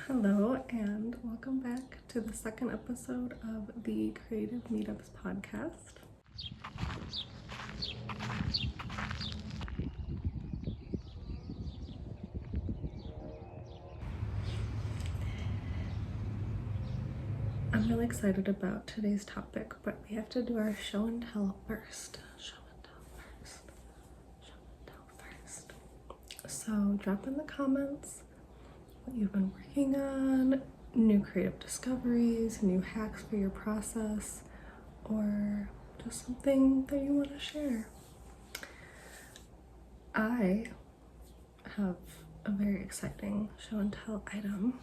Hello and welcome back to the second episode of the Creative Meetups podcast. I'm really excited about today's topic, but we have to do our show and tell first. So drop in the comments what you've been working on, new creative discoveries, new hacks for your process, or just something that you want to share. I have a very exciting show and tell item,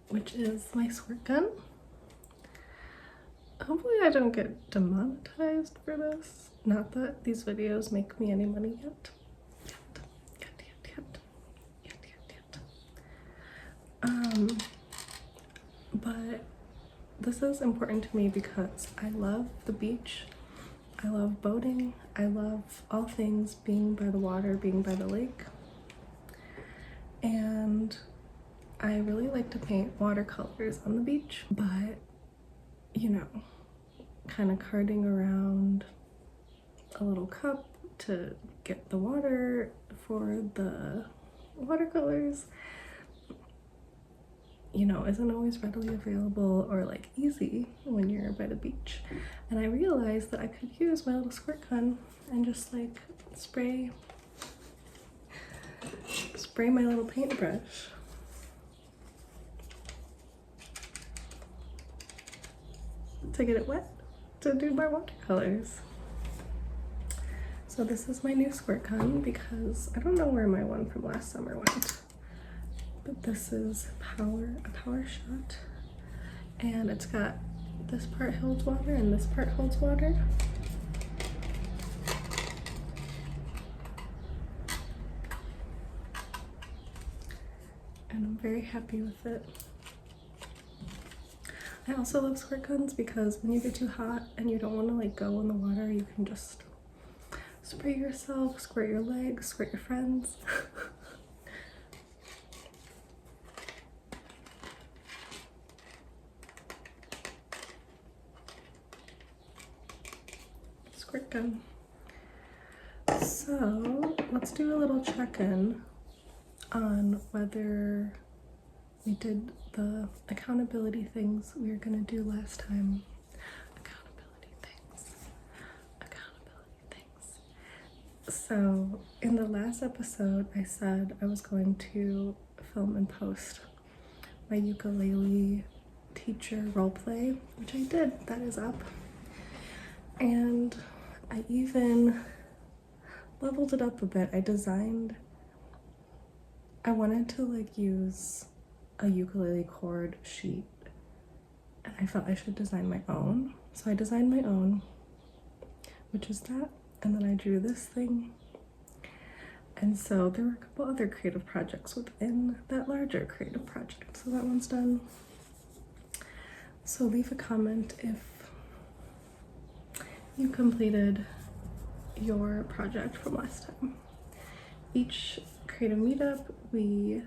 which is my squirt gun. Hopefully I don't get demonetized for this. Not that these videos make me any money yet. But this is important to me because I love the beach. I love boating. I love all things being by the water, being by the lake. And I really like to paint watercolors on the beach, but you know, kind of carting around a little cup to get the water for the watercolors, you know, isn't always readily available or like easy when you're by the beach. And I realized that I could use my little squirt gun and just like spray my little paintbrush to get it wet to do my watercolors. So this is my new squirt gun because I don't know where my one from last summer went, but this is a power shot, and it's got this part holds water and this part holds water. And I'm very happy with it. I also love squirt guns because when you get too hot and you don't want to like go in the water, you can just spray yourself, squirt your legs, squirt your friends. Squirt gun. So let's do a little check-in on whether we did the accountability things we were gonna do last time. Accountability things. So in the last episode, I said I was going to film and post my ukulele teacher roleplay, which I did. That is up. And I even leveled it up a bit. I wanted to like use a ukulele chord sheet, and I felt I should design my own. So I designed my own, which is that, and then I drew this thing. And so there were a couple other creative projects within that larger creative project. So that one's done. So leave a comment if you completed your project from last time. Each creative meetup, we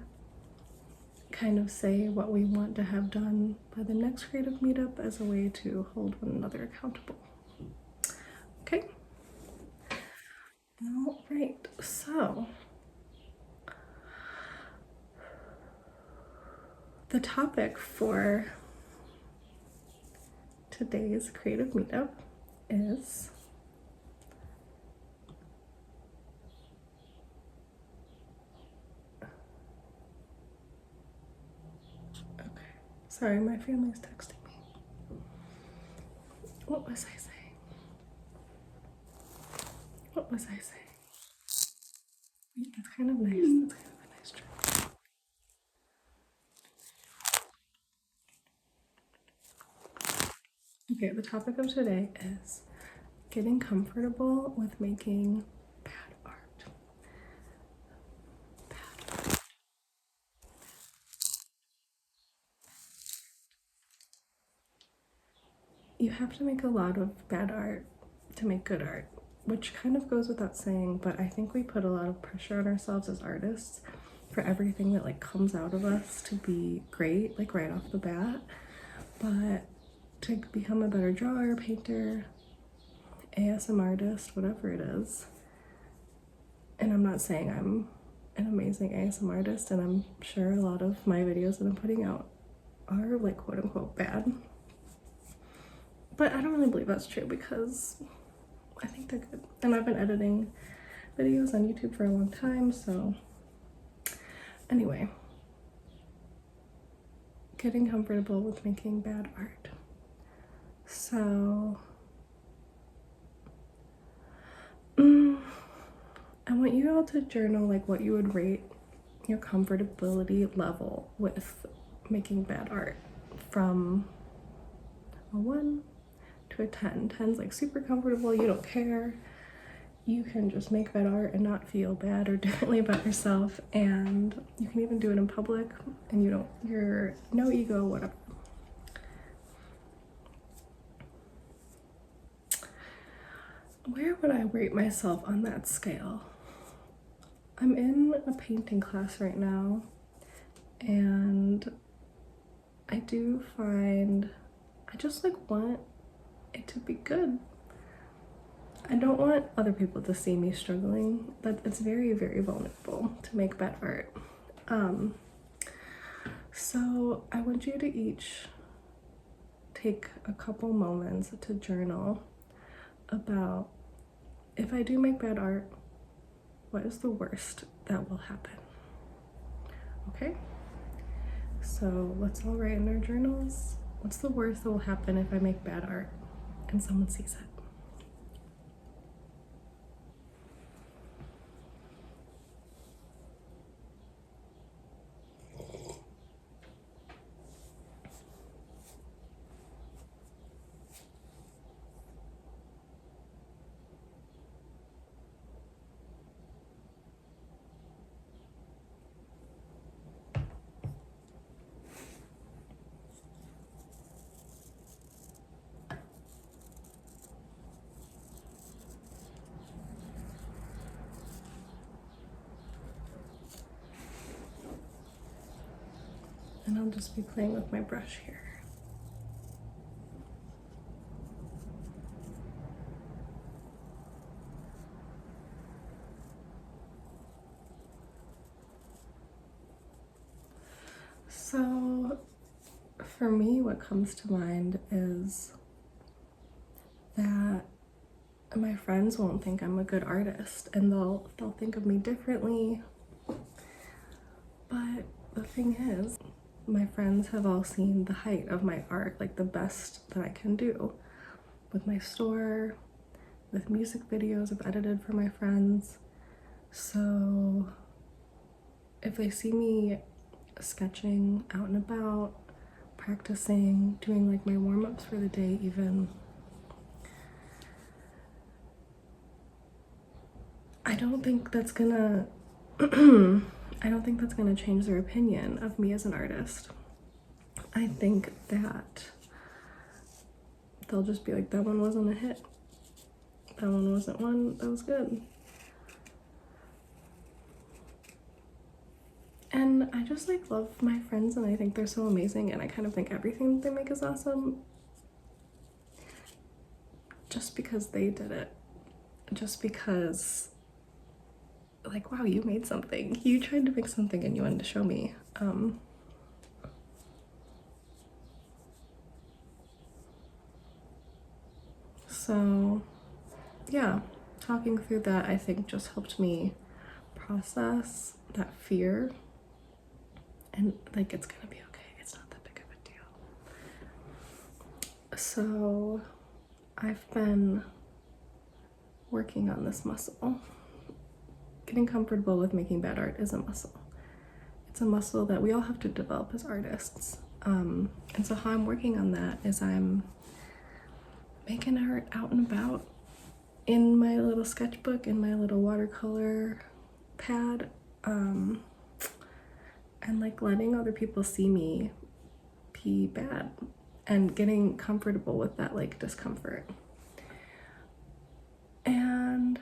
kind of say what we want to have done by the next creative meetup as a way to hold one another accountable. Okay? All right, so the topic for today's creative meetup is sorry, my family's texting me. What was I saying? That's kind of nice. That's kind of a nice trick. Okay, the topic of today is getting comfortable with making bad art. You have to make a lot of bad art to make good art, which kind of goes without saying, but I think we put a lot of pressure on ourselves as artists for everything that like comes out of us to be great, like right off the bat, but to become a better drawer, painter, ASM artist, whatever it is. And I'm not saying I'm an amazing ASM artist, and I'm sure a lot of my videos that I'm putting out are like quote unquote bad, but I don't really believe that's true because I think they're good. And I've been editing videos on YouTube for a long time, so anyway, getting comfortable with making bad art. So I want you all to journal like what you would rate your comfortability level with making bad art from a 1 to a 10. 10's like super comfortable, you don't care, you can just make bad art and not feel bad or differently about yourself, and you can even do it in public and you're no ego, whatever. Where would I rate myself on that scale? I'm in a painting class right now, and I do find I just like want it to be good. I don't want other people to see me struggling. That it's very, very vulnerable to make bad art. So I want you to each take a couple moments to journal about, if I do make bad art, what is the worst that will happen? Okay? So let's all write in our journals, what's the worst that will happen if I make bad art and someone sees it? And I'll just be playing with my brush here. So for me, what comes to mind is that my friends won't think I'm a good artist, and they'll think of me differently. But the thing is, my friends have all seen the height of my art, like the best that I can do with my store, with music videos I've edited for my friends. So if they see me sketching out and about, practicing, doing like my warm-ups for the day even, I don't think that's gonna I don't think that's gonna change their opinion of me as an artist. I think that they'll just be like, that one wasn't a hit. That one wasn't one that was good. And I just like love my friends, and I think they're so amazing, and I kind of think everything they make is awesome just because they did it. Just because, like, wow, you made something. You tried to make something and you wanted to show me. So yeah, talking through that I think just helped me process that fear, and like, it's gonna be okay. It's not that big of a deal. So I've been working on this muscle. Getting comfortable with making bad art is a muscle. It's a muscle that we all have to develop as artists. And so how I'm working on that is I'm making art out and about in my little sketchbook, in my little watercolor pad, and like letting other people see me be bad and getting comfortable with that like discomfort. And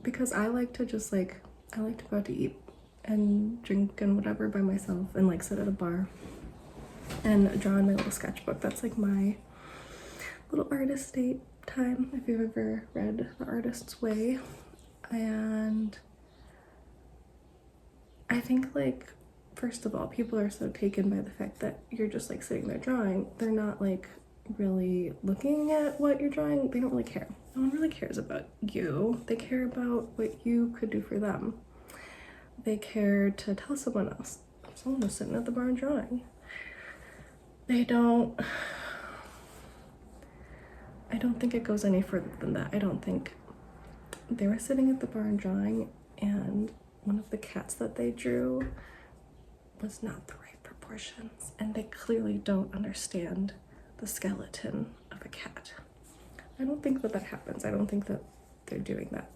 because I like to just like, I like to go out to eat and drink and whatever by myself and like sit at a bar and draw in my little sketchbook. That's like my little artist date time, if you've ever read The Artist's Way. And I think, like, first of all, people are so taken by the fact that you're just like sitting there drawing. They're not like really looking at what you're drawing. They don't really care. No one really cares about you. They care about what you could do for them. They care to tell someone else. Someone was sitting at the bar and drawing. I don't think it goes any further than that. I don't think they were sitting at the bar and drawing, and one of the cats that they drew was not the right proportions, and they clearly don't understand the skeleton of a cat. I don't think that that happens. I don't think that they're doing that.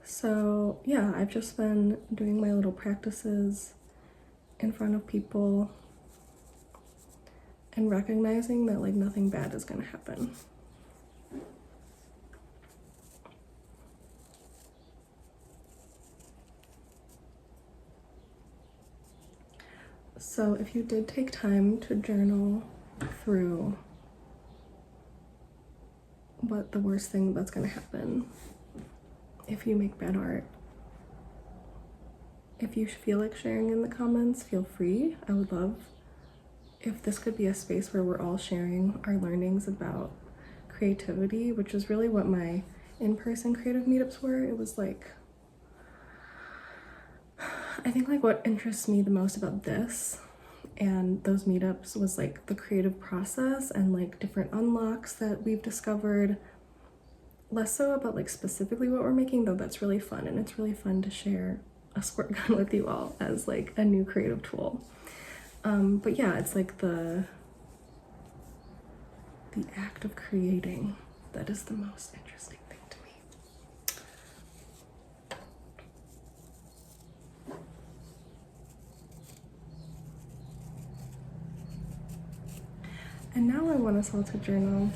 So yeah, I've just been doing my little practices in front of people and recognizing that like nothing bad is gonna happen. So if you did take time to journal through what the worst thing that's gonna happen if you make bad art, if you feel like sharing in the comments, feel free. I would love if this could be a space where we're all sharing our learnings about creativity, which is really what my in-person creative meetups were. It was like, I think like what interests me the most about this and those meetups was like the creative process and like different unlocks that we've discovered. Less so about like specifically what we're making, though that's really fun, and it's really fun to share a squirt gun with you all as like a new creative tool. But yeah, it's like the act of creating that is the most interesting thing to me. And now I want us all to journal.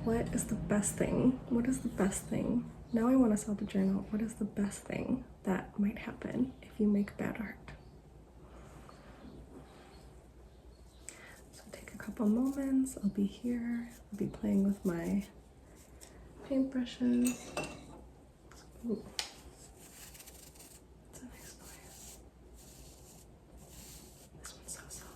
What is the best thing? What is the best thing? Now I want us all to journal. What is the best thing that might happen if you make bad art? So take a couple moments. I'll be here. I'll be playing with my paintbrushes. Ooh. That's a nice noise. This one's so soft.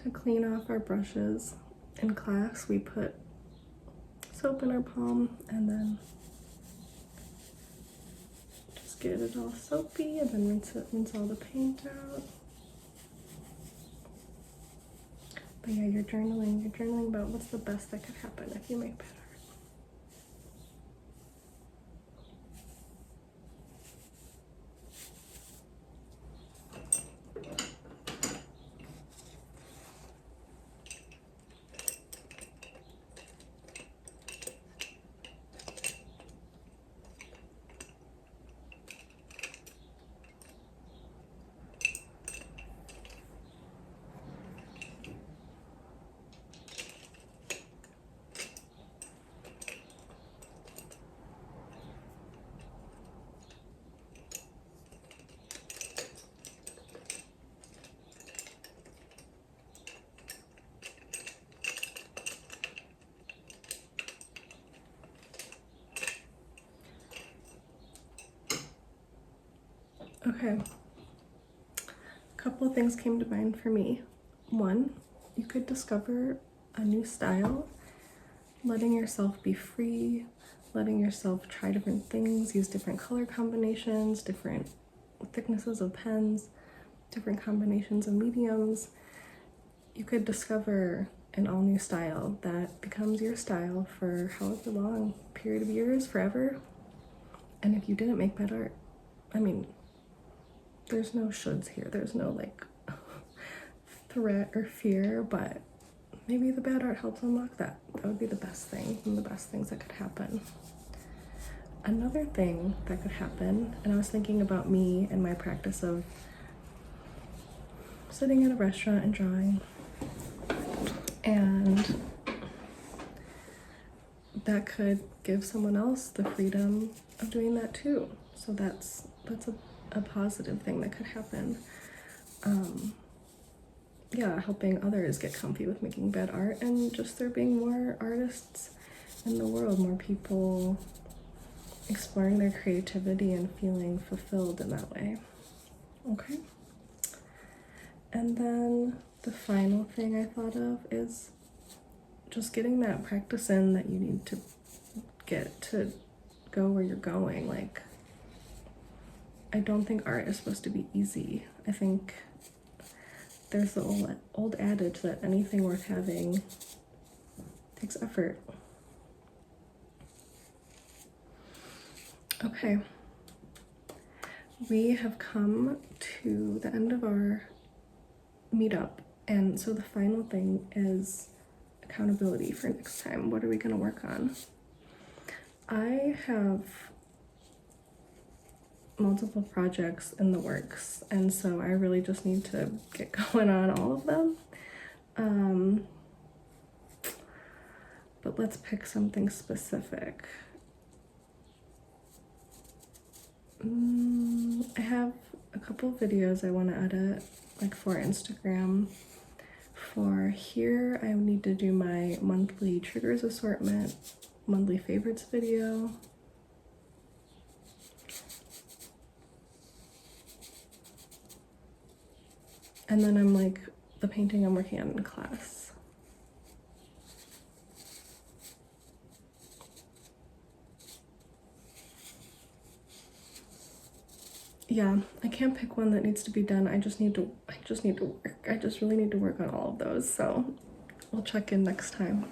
To clean off our brushes in class, we put soap in our palm and then just get it all soapy and then rinse all the paint out. But yeah, you're journaling about what's the best that could happen if you make bad art. Okay, a couple of things came to mind for me. One, you could discover a new style, letting yourself be free, letting yourself try different things, use different color combinations, different thicknesses of pens, different combinations of mediums. You could discover an all new style that becomes your style for however long period of years, forever. And if you didn't make bad art, I mean, there's no shoulds here. There's no like threat or fear, but maybe the bad art helps unlock that. That would be the best thing, and the best things that could happen. Another thing that could happen, and I was thinking about me and my practice of sitting in a restaurant and drawing, and that could give someone else the freedom of doing that too. So that's a positive thing that could happen. Yeah, helping others get comfy with making bad art, and just there being more artists in the world, more people exploring their creativity and feeling fulfilled in that way. Okay. And then the final thing I thought of is just getting that practice in that you need to get to go where you're going. Like, I don't think art is supposed to be easy. I think there's the old adage that anything worth having takes effort. Okay, we have come to the end of our meetup, and so the final thing is accountability for next time. What are we going to work on? I have multiple projects in the works, and so I really just need to get going on all of them. But let's pick something specific. I have a couple videos I want to edit, like for Instagram. For here, I need to do my monthly triggers assortment, monthly favorites video. And then I'm like, the painting I'm working on in class. Yeah, I can't pick one that needs to be done. I just need to work. I just really need to work on all of those. So we'll check in next time.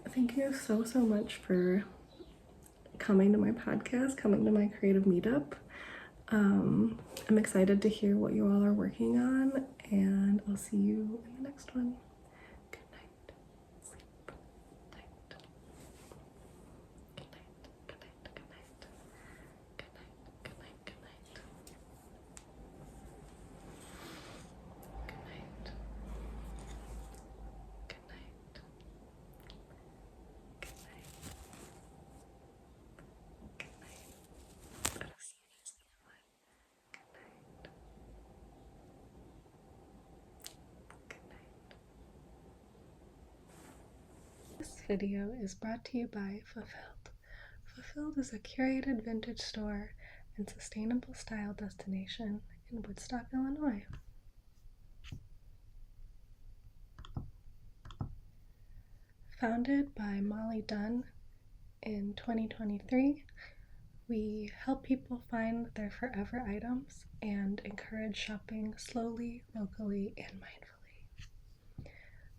Thank you so much for coming to my podcast, coming to my creative meetup. I'm excited to hear what you all are working on, and I'll see you in the next one. Good night. Sleep tight. Good night. Good night. Good night. Good night. Good night. Good night. Good night. Good night. Good night. Good night. That is so nice. Good night. Good night. This video is brought to you by Fulfilled. Fulfilled is a curated vintage store and sustainable style destination in Woodstock, Illinois. Founded by Molly Dunn in 2023, we help people find their forever items and encourage shopping slowly, locally, and mindfully.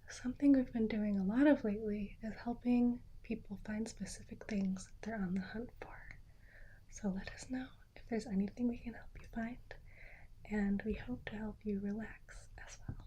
Something we've been doing a lot of lately is helping people find specific things they're on the hunt for. So let us know if there's anything we can help you find, and we hope to help you relax as well.